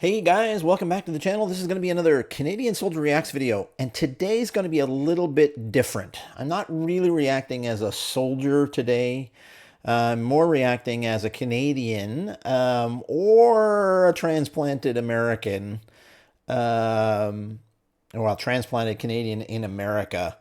Hey guys, welcome back to the channel. This is going to be another Canadian Soldier Reacts video, and today's going to be a little bit different. I'm not really reacting as a soldier today. I'm more reacting as a Canadian or a transplanted American, well, transplanted Canadian in America.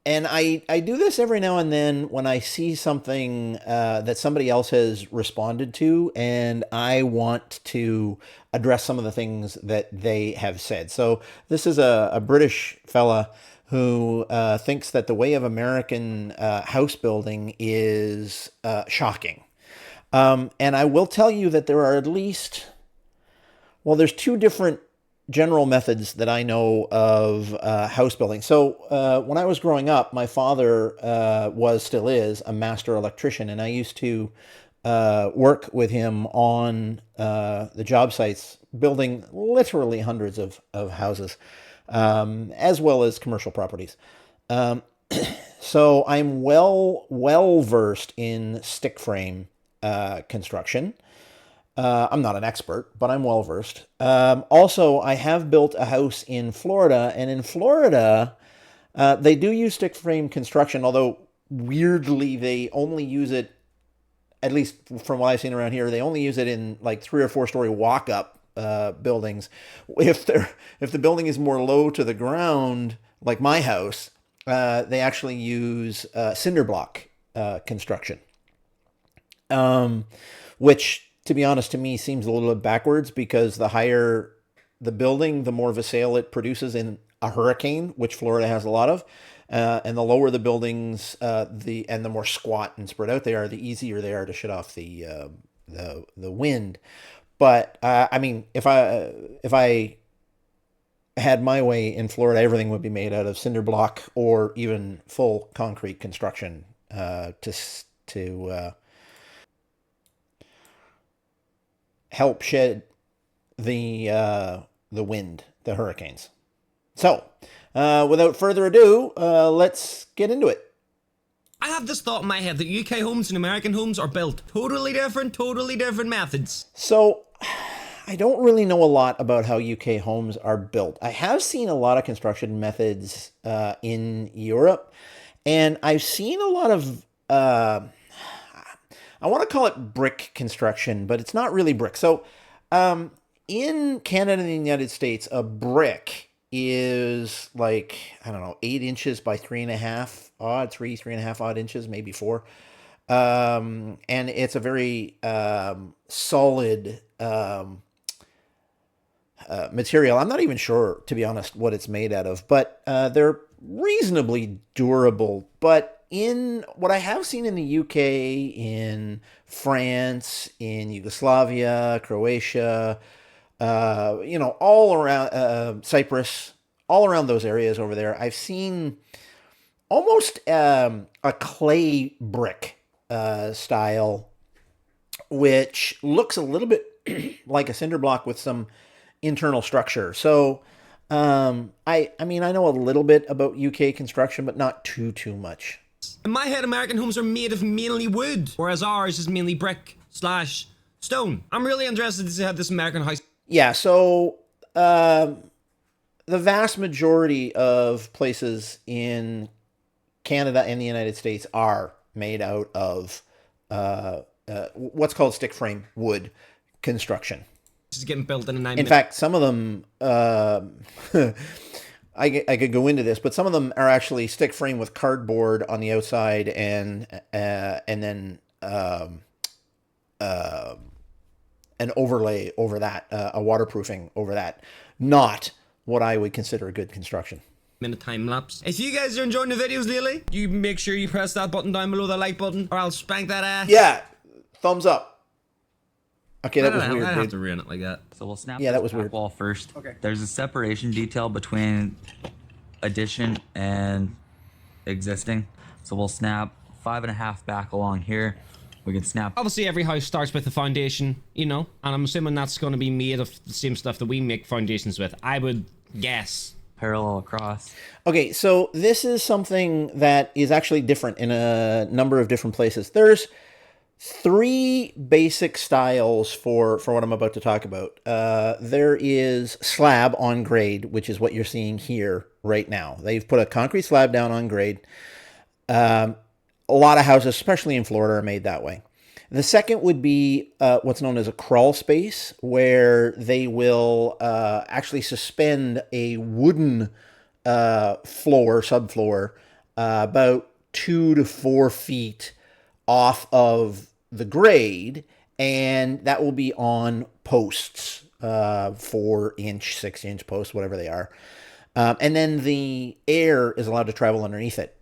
And I do this every now and then when I see something that somebody else has responded to, and I want to address some of the things that they have said. So this is a British fella who thinks that the way of American house building is shocking. And I will tell you that there are at least, well, there's two different general methods that I know of house building. So when I was growing up, my father still is, a master electrician, and I used to work with him on the job sites, building literally hundreds of houses, as well as commercial properties. So I'm well versed in stick frame construction. I'm not an expert, but I'm well versed. Also, I have built a house in Florida, and in Florida, they do use stick frame construction, although weirdly they only use it, at least from what I've seen around here, they only use it in like 3 or 4 story walk-up buildings. If the building is more low to the ground, like my house, they actually use cinder block construction, which, to be honest, to me seems a little bit backwards, because the higher the building, the more vassail it produces in a hurricane, which Florida has a lot of, and the lower the buildings, the more squat and spread out they are, the easier they are to shut off the wind. But I mean, if I had my way in Florida, everything would be made out of cinder block or even full concrete construction to help shed the wind, the hurricanes. So, without further ado, let's get into it. I have this thought in my head that UK homes and American homes are built totally different methods. So, I don't really know a lot about how UK homes are built. I have seen a lot of construction methods in Europe, and I've seen a lot of I want to call it brick construction, but it's not really brick. So in Canada and the United States, a brick is like, I don't know, 8 inches by 3.5 odd, 3.5 odd inches, maybe 4. And it's a very solid material. I'm not even sure, to be honest, what it's made out of, but they're reasonably durable. But in what I have seen in the UK, in France, in Yugoslavia, Croatia, all around Cyprus, all around those areas over there, I've seen almost a clay brick style, which looks a little bit like a cinder block with some internal structure. So I mean, I know a little bit about UK construction, but not too much. In my head, American homes are made of mainly wood, whereas ours is mainly brick / stone. I'm really interested to see how this American house... Yeah, so the vast majority of places in Canada and the United States are made out of what's called stick frame wood construction. This is getting built in a 9 In minute. fact, some of them, I could go into this, but some of them are actually stick frame with cardboard on the outside and then an overlay over that, a waterproofing over that. Not what I would consider a good construction. Minute time lapse. If you guys are enjoying the videos lately, you make sure you press that button down below, the like button, or I'll spank that ass. Yeah, thumbs up. Okay, that was I weird, have dude. to ruin it like that. So we'll snap That this was back weird. wall first. Okay. There's a separation detail between addition and existing. So we'll snap 5.5 back along here. We can snap. Obviously, every house starts with a foundation, and I'm assuming that's going to be made of the same stuff that we make foundations with. I would guess. Parallel across. Okay, so this is something that is actually different in a number of different places. There's Three basic styles for what I'm about to talk about. There is slab on grade, which is what you're seeing here right now. They've put a concrete slab down on grade. A lot of houses, especially in Florida, are made that way. The second would be what's known as a crawl space, where they will actually suspend a wooden subfloor, about 2 to 4 feet off of the grade, and that will be on posts, 4 inch, 6 inch posts, whatever they are. And then the air is allowed to travel underneath it.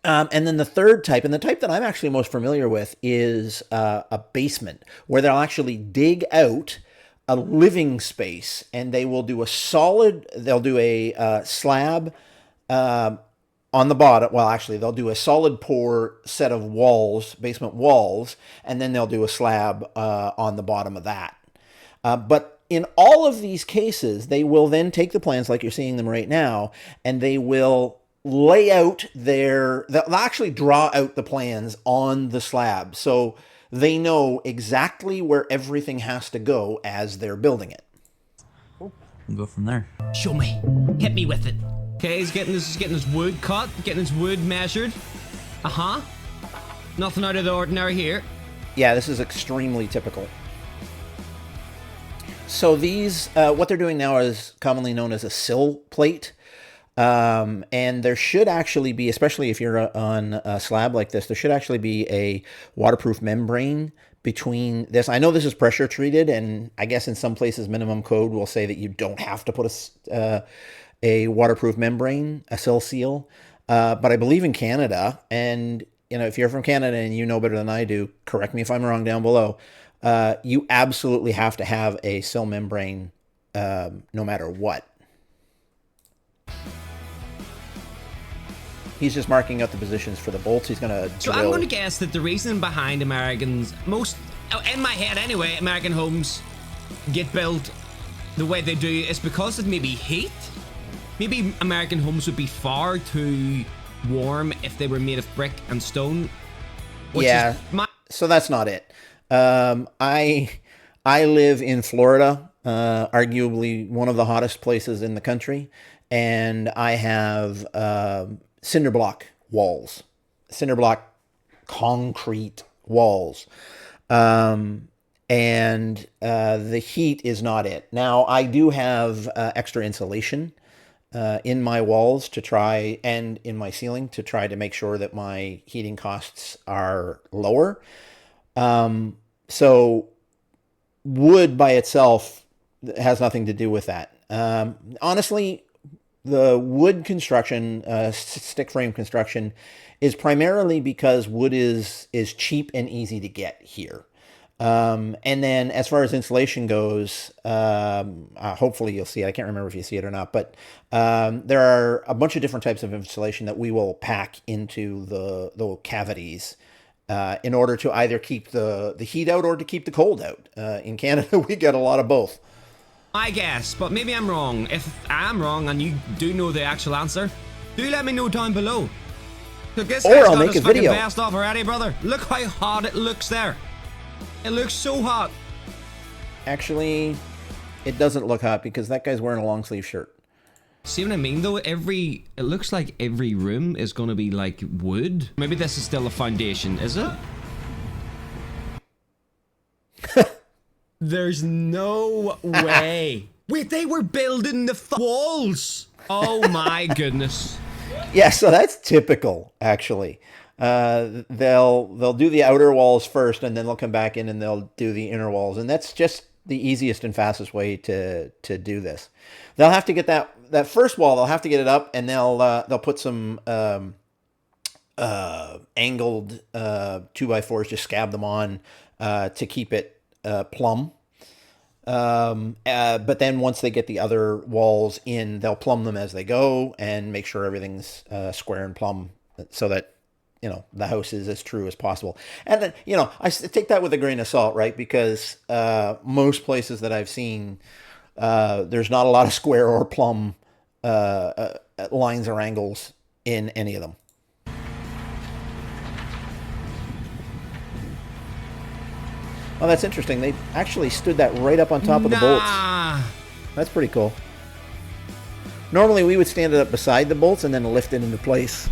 And then the third type, and the type that I'm actually most familiar with, is a basement, where they'll actually dig out a living space, and they will do they'll do a slab on the bottom. Well, actually, they'll do a solid pour set of walls, basement walls, and then they'll do a slab on the bottom of that. But in all of these cases, they will then take the plans like you're seeing them right now, and they will they'll actually draw out the plans on the slab. So they know exactly where everything has to go as they're building it. We'll go from there. Show me. Hit me with it. Okay, he's getting his wood cut, getting his wood measured. Nothing out of the ordinary here. Yeah, this is extremely typical. So these, what they're doing now is commonly known as a sill plate. And there should actually be, especially if you're on a slab like this, there should actually be a waterproof membrane between this. I know this is pressure treated, and I guess in some places minimum code will say that you don't have to put a waterproof membrane, a sill seal. But I believe in Canada, and if you're from Canada and you know better than I do, correct me if I'm wrong down below. You absolutely have to have a sill membrane, no matter what. He's just marking out the positions for the bolts. He's going to drill. So I'm going to guess that the reason behind Americans, in my head anyway, American homes get built the way they do is because of maybe heat. Maybe American homes would be far too warm if they were made of brick and stone. Yeah, so that's not it. I live in Florida, arguably one of the hottest places in the country, and I have cinder block walls, cinder block concrete walls. And the heat is not it. Now, I do have extra insulation in my walls and in my ceiling to try to make sure that my heating costs are lower. So wood by itself has nothing to do with that. Honestly, the wood construction, stick frame construction, is primarily because wood is cheap and easy to get here. And then as far as insulation goes, hopefully you'll see it. I can't remember if you see it or not, but there are a bunch of different types of insulation that we will pack into the cavities in order to either keep the heat out or to keep the cold out. In Canada, we get a lot of both. I guess, but maybe I'm wrong. If I'm wrong and you do know the actual answer, do let me know down below. Or I'll make a video. Best off already, brother. Look how hot it looks there. It looks so hot. Actually, it doesn't look hot because that guy's wearing a long sleeve shirt. See what I mean though? It looks like every room is going to be like wood. Maybe this is still a foundation, is it? There's no way. Wait, they were building the walls. Oh my goodness. Yeah, so that's typical, actually. They'll do the outer walls first, and then they'll come back in and they'll do the inner walls, and that's just the easiest and fastest way to do this. They'll have to get that first wall. They'll have to get it up, and they'll put some angled 2x4s, just scab them on to keep it plumb. But then once they get the other walls in, they'll plumb them as they go and make sure everything's square and plumb so that, the house is as true as possible. And then, I take that with a grain of salt, right? Because most places that I've seen, there's not a lot of square or plumb lines or angles in any of them. Oh, that's interesting. They actually stood that right up on top of the bolts. Nah. That's pretty cool. Normally, we would stand it up beside the bolts and then lift it into place.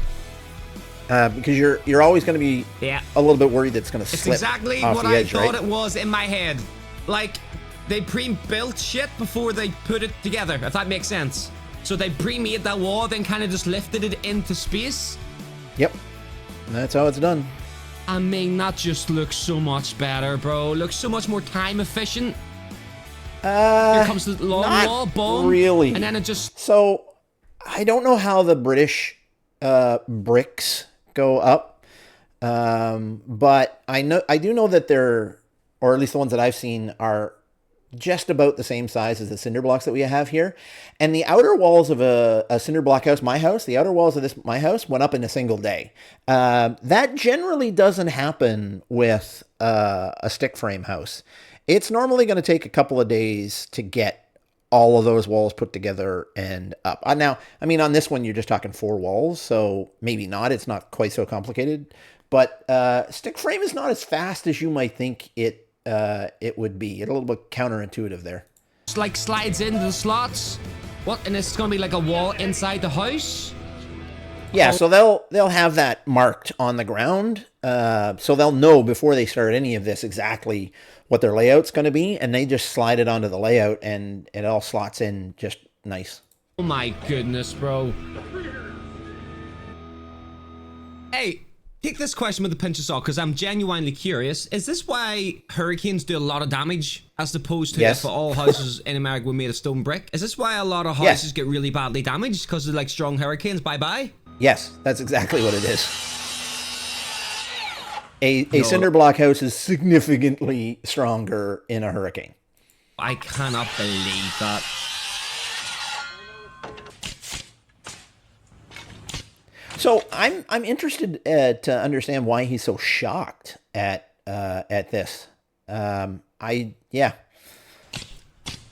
Because you're always going to be Yeah. a little bit worried that it's going to It's slip exactly off what the I edge, thought right? it was in my head. Like, they pre-built shit before they put it together, if that makes sense. So they pre-made that wall, then kind of just lifted it into space. Yep. That's how it's done. I mean, that just looks so much better, bro. Looks so much more time efficient. Here comes the long not wall, boom. really. And then it just... So, I don't know how the British bricks go up, but I do know that they're, or at least the ones that I've seen, are just about the same size as the cinder blocks that we have here. And the outer walls of a cinder block house, my house, the outer walls of my house went up in a single day. That generally doesn't happen with a stick frame house. It's normally going to take a couple of days to get all of those walls put together and up. Now, I mean, on this one, you're just talking 4 walls, so maybe not. It's not quite so complicated. But stick frame is not as fast as you might think it would be. It's a little bit counterintuitive there. like slides into the slots. What? And it's gonna be like a wall inside the house? Yeah, so they'll have that marked on the ground, so they'll know before they start any of this exactly what their layout's going to be, and they just slide it onto the layout, and it all slots in just nice. Oh my goodness, bro. Hey, take this question with a pinch of salt, because I'm genuinely curious. Is this why hurricanes do a lot of damage, as opposed to Yes. if all houses in America were made of stone brick? Is this why a lot of Yes. houses get really badly damaged, because of like strong hurricanes? Bye-bye? Yes, that's exactly what it is. A cinder block house is significantly stronger in a hurricane. I cannot believe that. So I'm interested to understand why he's so shocked at this. Yeah.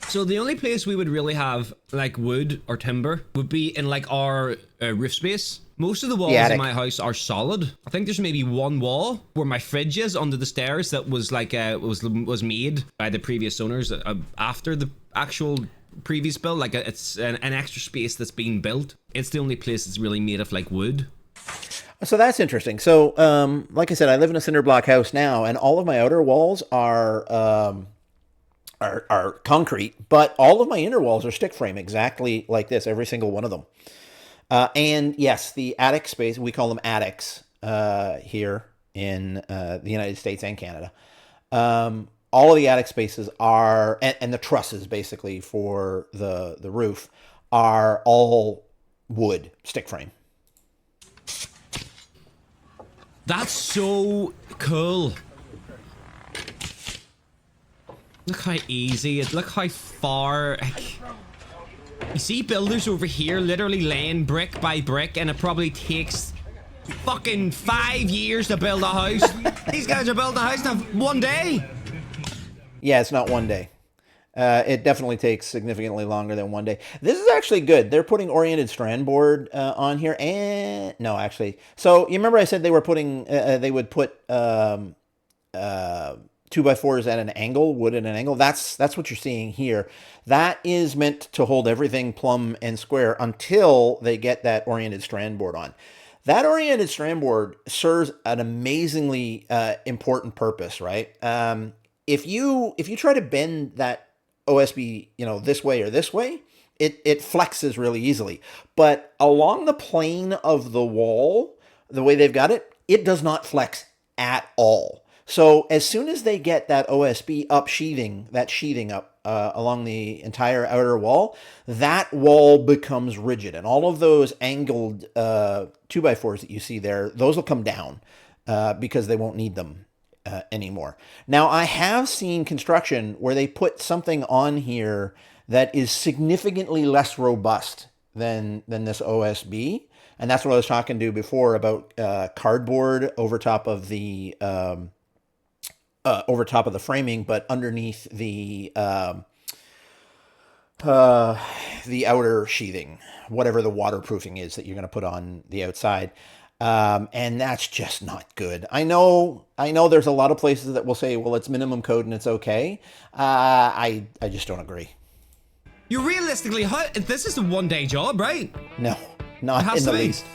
So the only place we would really have like wood or timber would be in like our roof space. Most of the walls in attic. my house are solid. I think there's maybe one wall where my fridge is under the stairs that was like was made by the previous owners after the actual previous build. Like it's an extra space that's being built. It's the only place that's really made of like wood. So that's interesting. So like I said, I live in a cinder block house now, and all of my outer walls are concrete, but all of my inner walls are stick frame, exactly like this, every single one of them. And yes, the attic space, we call them attics here in the United States and Canada. All of the attic spaces are, and the trusses basically for the roof are all wood, stick frame. That's so cool. Look how easy it. Look how far. Like, you see builders over here literally laying brick by brick, and it probably takes fucking 5 years to build a house. These guys are building a house in one day. Yeah, it's not one day. It definitely takes significantly longer than one day. This is actually good. They're putting oriented strand board on here, and no, actually. So you remember I said they were putting, they would put 2x4s at an angle, wood at an angle. That's what you're seeing here. That is meant to hold everything plumb and square until they get that oriented strand board on. That oriented strand board serves an amazingly important purpose, right? If you try to bend that OSB, this way or this way, it flexes really easily. But along the plane of the wall, the way they've got it, it does not flex at all. So as soon as they get that OSB up sheathing up along the entire outer wall, that wall becomes rigid. And all of those angled 2x4s that you see there, those will come down because they won't need them anymore. Now, I have seen construction where they put something on here that is significantly less robust than this OSB. And that's what I was talking to before about cardboard over top of the framing, but underneath the outer sheathing, whatever the waterproofing is that you're going to put on the outside. And that's just not good. I know there's a lot of places that will say, well, it's minimum code and it's okay. I just don't agree. You realistically, this is a one-day job, right? No, It not has in to the be. least.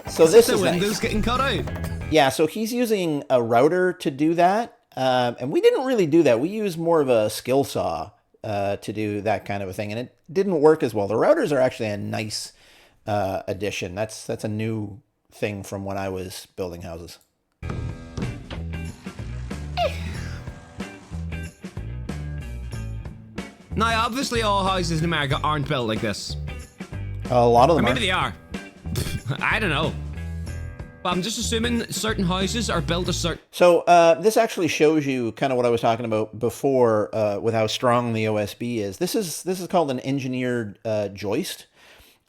So this The is windows nice. getting cut out. Yeah, so he's using a router to do that. And we didn't really do that. We used more of a skill saw to do that kind of a thing. And it didn't work as well. The routers are actually a nice addition. That's a new thing from when I was building houses. Now, obviously, all houses in America aren't built like this. A lot of Or them maybe are. they are. I don't know. But I'm just assuming certain houses are built a certain... So this actually shows you kind of what I was talking about before with how strong the OSB is. This is called an engineered joist.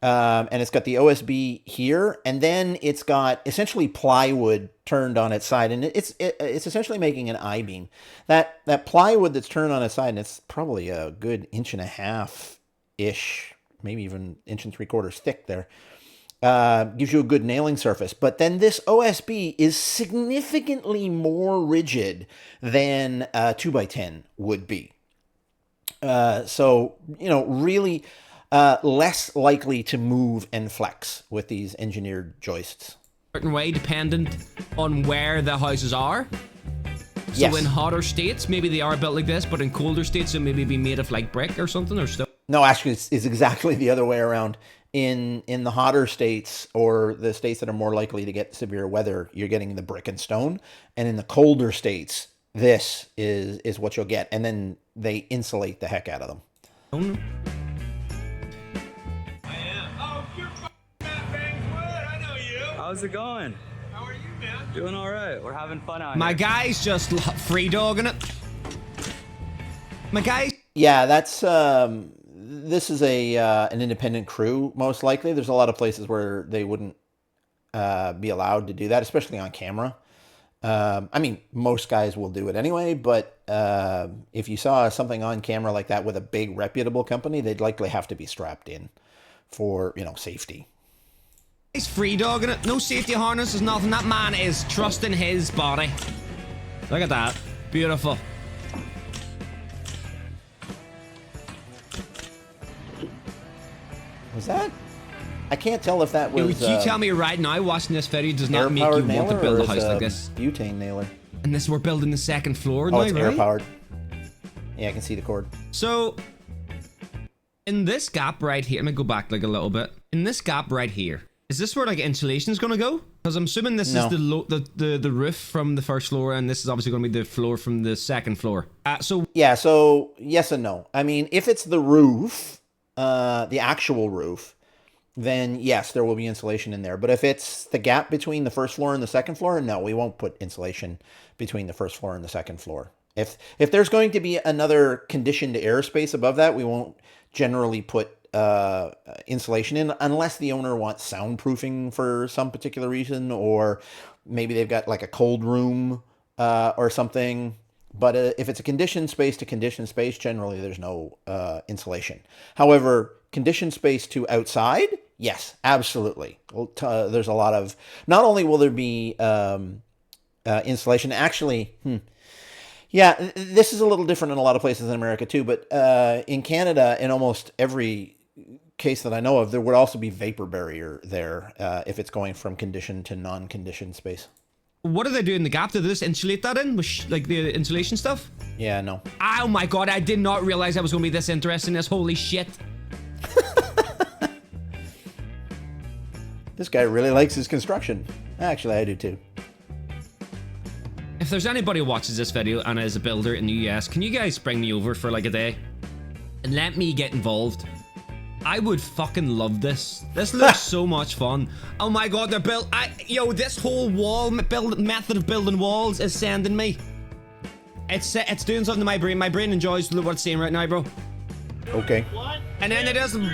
And it's got the OSB here, and then it's got essentially plywood turned on its side, and it's essentially making an I-beam. That plywood that's turned on its side, and it's probably a good 1.5-ish, maybe even 1.75 inches thick there, gives you a good nailing surface. But then this OSB is significantly more rigid than 2x10 would be. So, really less likely to move and flex with these engineered joists. certain way dependent on where the houses are. So Yes. in hotter states, maybe they are built like this, but in colder states, they maybe be made of like brick or something or stone. No, actually, it's exactly the other way around. In the hotter states, or the states that are more likely to get severe weather, you're getting the brick and stone. And in the colder states, this is what you'll get. And then they insulate the heck out of them. How's it going? How are you, man? Doing all right. We're having fun out My here. guy's just free dogging it. My guy's Yeah, that's this is an independent crew, most likely. There's a lot of places where they wouldn't be allowed to do that, especially on camera. I mean, most guys will do it anyway, but if you saw something on camera like that with a big reputable company, they'd likely have to be strapped in for, safety. free dogging it. No safety harness, is nothing. That man is trusting his body. Look at that. Beautiful. Was that? I can't tell if that was You tell me right now, watching this video does not make you air-powered want to nailer build or a is house a like this. butane nailer. And this, we're building the second floor Oh, now, it's right? air-powered. Yeah, I can see the cord. So, in this gap right here, let me go back like a little bit. In this gap right here, is this where like insulation is gonna go? Because I'm assuming this No. is the roof from the first floor, and this is obviously gonna be the floor from the second floor. So Yeah, so yes and no. I mean, if it's the roof, the actual roof, then yes, there will be insulation in there. But if it's the gap between the first floor and the second floor, no, we won't put insulation between the first floor and the second floor. If there's going to be another conditioned airspace above that, we won't generally put insulation in unless the owner wants soundproofing for some particular reason, or maybe they've got like a cold room or something. But if it's a conditioned space to conditioned space, generally there's no insulation. However, conditioned space to outside, yes, absolutely. There's a lot of, not only will there be insulation, actually, yeah, this is a little different in a lot of places in America too, but in Canada, in almost every case that I know of, there would also be vapor barrier there if it's going from conditioned to non-conditioned space. what do they do in the gap? Do they just insulate that in with like the insulation stuff? Yeah, no. Oh my god, I did not realize I was gonna be this interested in this. Holy shit. This guy really likes his construction. Actually, I do too. If there's anybody who watches this video and is a builder in the US, can you guys bring me over for like a day and let me get involved? I would fucking love this. This looks so much fun. Oh my god, they're built. Yo, this whole wall method of building walls is sending me. It's doing something to my brain. My brain enjoys what it's saying right now, bro. Okay. And then it doesn't.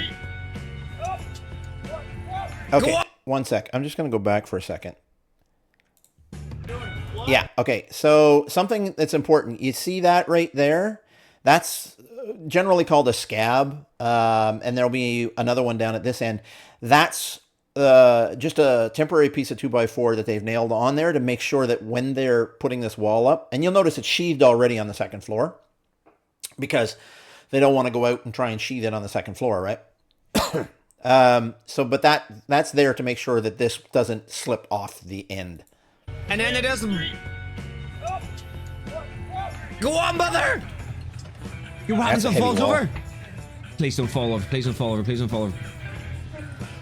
Okay, Go on. one sec. I'm just going to go back for a second. Yeah, okay. So something that's important. You see that right there? That's generally called a scab and there'll be another one down at this end. That's just a temporary piece of 2x4 that they've nailed on there to make sure that when they're putting this wall up, and you'll notice it's sheathed already on the second floor because they don't want to go out and try and sheathe it on the second floor, right? But that's there to make sure that this doesn't slip off the end. And then it doesn't. Go on, mother! Your wagon's That's a falls heavy wall. over. Please don't fall over. Please don't fall over. Please don't fall over.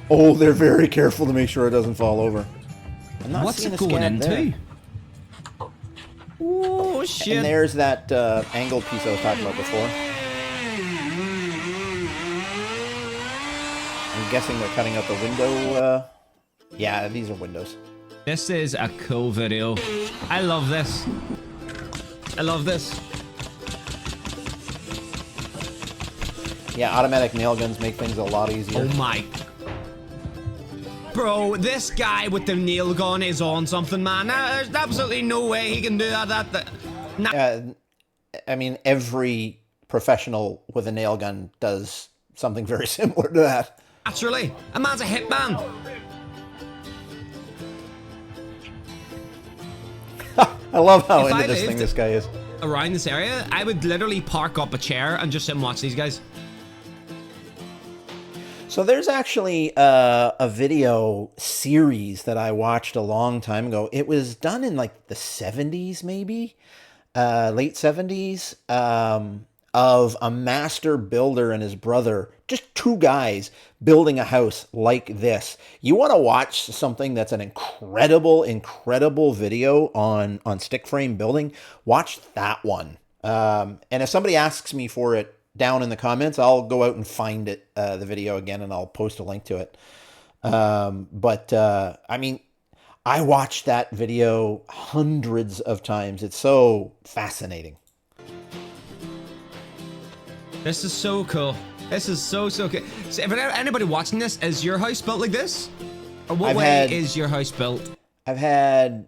Oh, they're very careful to make sure it doesn't fall over. I'm not What's seeing it a going scab into? there. Oh shit! And there's that angled piece I was talking about before. I'm guessing they're cutting out the window. Yeah, these are windows. This is a cool video. I love this. I love this. Yeah, automatic nail guns make things a lot easier. Oh my. Bro, this guy with the nail gun is on something, man. There's absolutely no way he can do that. Nah. I mean, every professional with a nail gun does something very similar to that. Naturally. A man's a hitman. I love how If I into this thing lived this guy is. around this area, I would literally park up a chair and just sit and watch these guys. So there's actually a video series that I watched a long time ago. It was done in like the 70s, maybe, late 70s, of a master builder and his brother, just two guys building a house like this. You want to watch something that's an incredible, incredible video on stick frame building? Watch that one. And if somebody asks me for it down in the comments, I'll go out and find it, the video again, and I'll post a link to it. I mean, I watched that video hundreds of times. It's so fascinating. This is so cool. This is so cool. So if anybody watching this, is your house built like this? Or what way is your house built? I've had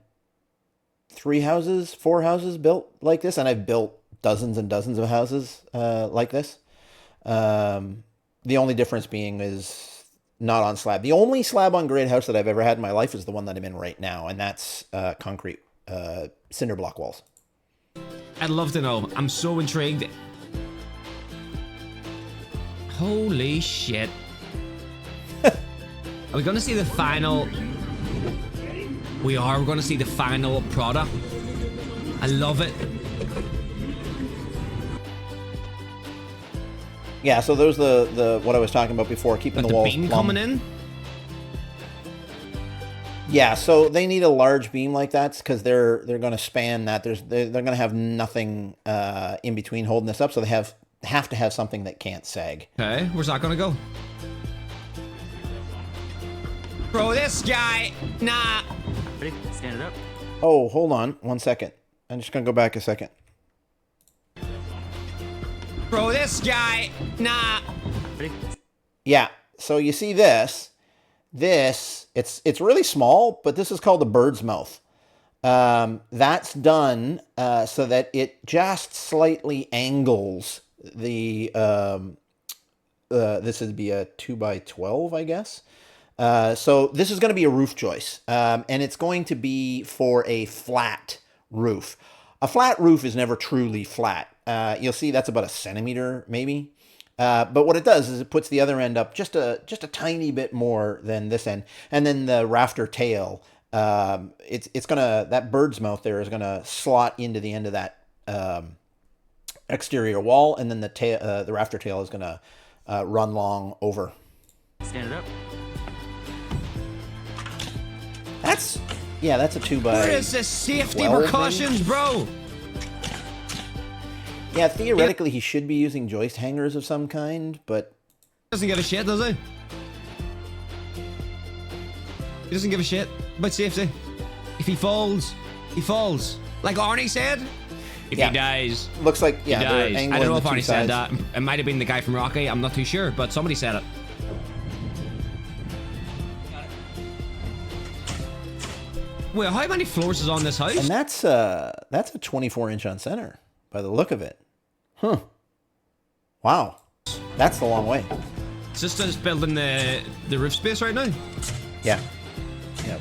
4 houses built like this, and I've built dozens and dozens of houses like this. The only difference being is not on slab. The only slab on grade house that I've ever had in my life is the one that I'm in right now, and that's concrete cinder block walls. I'd love to know. I'm so intrigued. Holy shit. Are we going to see the final? We are. We're going to see the final product. I love it. Yeah, so there's the what I was talking about before, keeping the walls beam plumb. coming in? Yeah, so they need a large beam like that because they're going to span that. They're going to have nothing in between holding this up, so they have to have something that can't sag. Okay, where's that going to go? Bro, this guy, nah. Ready? Stand it up. Oh, hold on 1 second. I'm just going to go back a second. Bro, this guy, nah. Ready? Yeah, so you see this, it's really small, but this is called the bird's mouth. That's done so that it just slightly angles the, this would be a 2x12, I guess. So this is going to be a roof joist, and it's going to be for a flat roof. A flat roof is never truly flat. You'll see that's about 1 centimeter, maybe. But what it does is it puts the other end up just a tiny bit more than this end, and then the rafter tail. It's gonna, that bird's mouth there is gonna slot into the end of that exterior wall, and then the rafter tail is gonna run long over. Stand it up. That's a 2x. Where is the safety 12, precautions, maybe? bro? Yeah, theoretically he should be using joist hangers of some kind, but Doesn't give a shit, does he? He doesn't give a shit about safety. If he falls, he falls. Like Arnie said, if Yeah. he dies, looks like, he yeah, they're dies. angling I don't know the if two Arnie said sides. that. It might have been the guy from Rocky. I'm not too sure, but somebody said it. Wait, how many floors is on this house? And that's a 24-inch on center by the look of it. Huh. Wow. That's the long way. It's just us building the roof space right now. Yeah. Yep.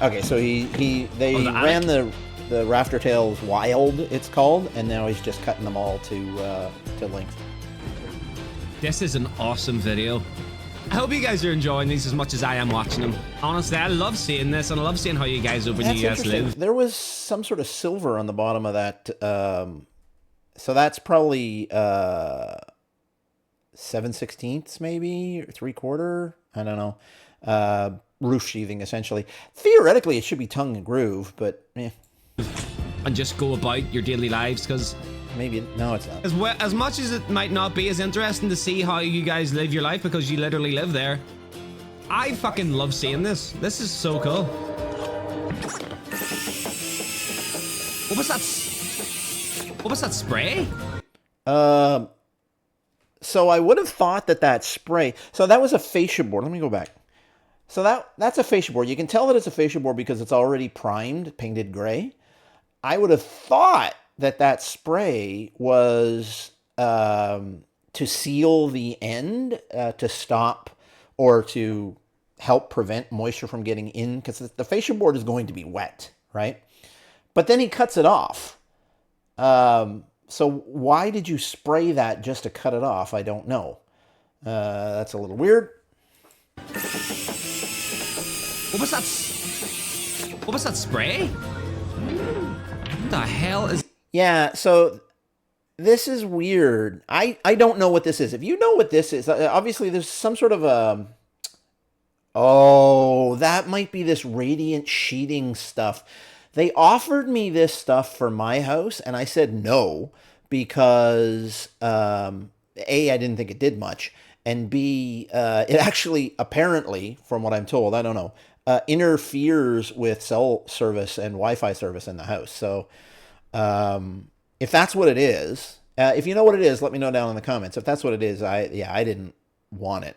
Okay, so they Oh, the ran attic? the rafter tails wild, it's called, and now he's just cutting them all to length. This is an awesome video. I hope you guys are enjoying these as much as I am watching them. Honestly, I love seeing this, and I love seeing how you guys over in That's the US interesting. live. There was some sort of silver on the bottom of that. So that's probably 7/16 maybe, or 3/4. I don't know. Roof sheathing, essentially. Theoretically, it should be tongue and groove, but And just go about your daily lives, because maybe no, it's not. as much as it might not be as interesting to see how you guys live your life because you literally live there, I fucking love seeing this. This is so cool. What was that? What was that spray? So I would have thought that spray. So that was a fascia board. Let me go back. So that's a fascia board. You can tell that it's a fascia board because it's already primed, painted gray. I would have thought that spray was to seal the end, to stop or to help prevent moisture from getting in, because the fascia board is going to be wet, right? But then he cuts it off. So why did you spray that just to cut it off? I don't know. That's a little weird. What was that? What was that spray? What the hell is? Yeah, so this is weird. I don't know what this is. If you know what this is, obviously there's some sort of oh, that might be this radiant sheeting stuff. They offered me this stuff for my house, and I said no because A, I didn't think it did much, and B, it actually, apparently, from what I'm told, I don't know, interferes with cell service and Wi-Fi service in the house. So if that's what it is, if you know what it is, let me know down in the comments. If that's what it is, I didn't want it.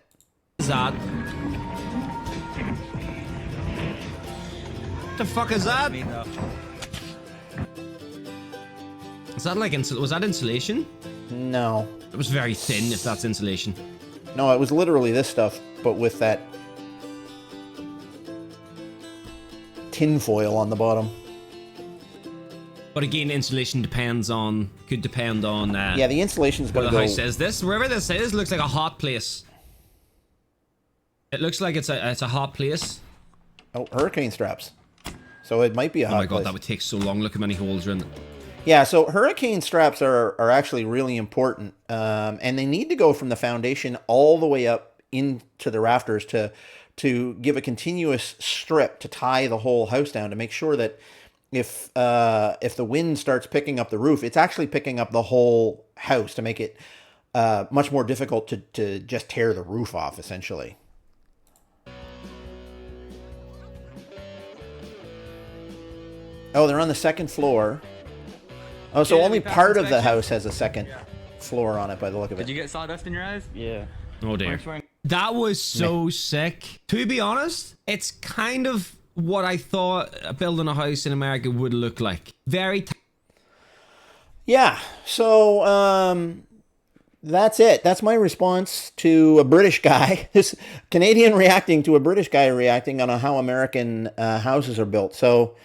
What the fuck is that? Is that like was that insulation? No. It was very thin, if that's insulation. No, it was literally this stuff, but with that tin foil on the bottom. But again, insulation could depend on yeah, the insulation's where going the to go. house is. Wherever this is, looks like a hot place. It looks like it's a hot place. Oh, hurricane straps. So it might be a hot Oh my god, place. that would take so long. Look how many holes are in it. Yeah, so hurricane straps are actually really important, and they need to go from the foundation all the way up into the rafters to give a continuous strip to tie the whole house down, to make sure that if the wind starts picking up the roof, it's actually picking up the whole house, to make it much more difficult to just tear the roof off, essentially. Oh, they're on the second floor. Oh, so Yeah, only we passed part of the inspection. house has a second floor on it by the look of it. Did you get sawdust in your eyes? Yeah. Oh dear. That was so sick. To be honest, it's kind of what I thought building a house in America would look like. Very Yeah, so that's it. That's my response to a British guy, this Canadian reacting to a British guy reacting on how American houses are built. So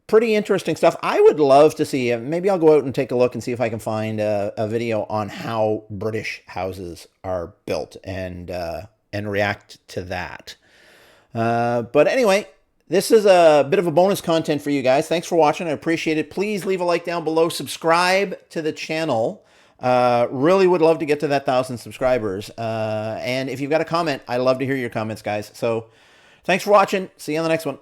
pretty interesting stuff. I would love to see, maybe I'll go out and take a look and see if I can find a video on how British houses are built and react to that. But anyway, this is a bit of a bonus content for you guys. Thanks for watching. I appreciate it. Please leave a like down below. Subscribe to the channel. Really would love to get to that 1,000 subscribers. And if you've got a comment, I love to hear your comments, guys. So thanks for watching. See you on the next one.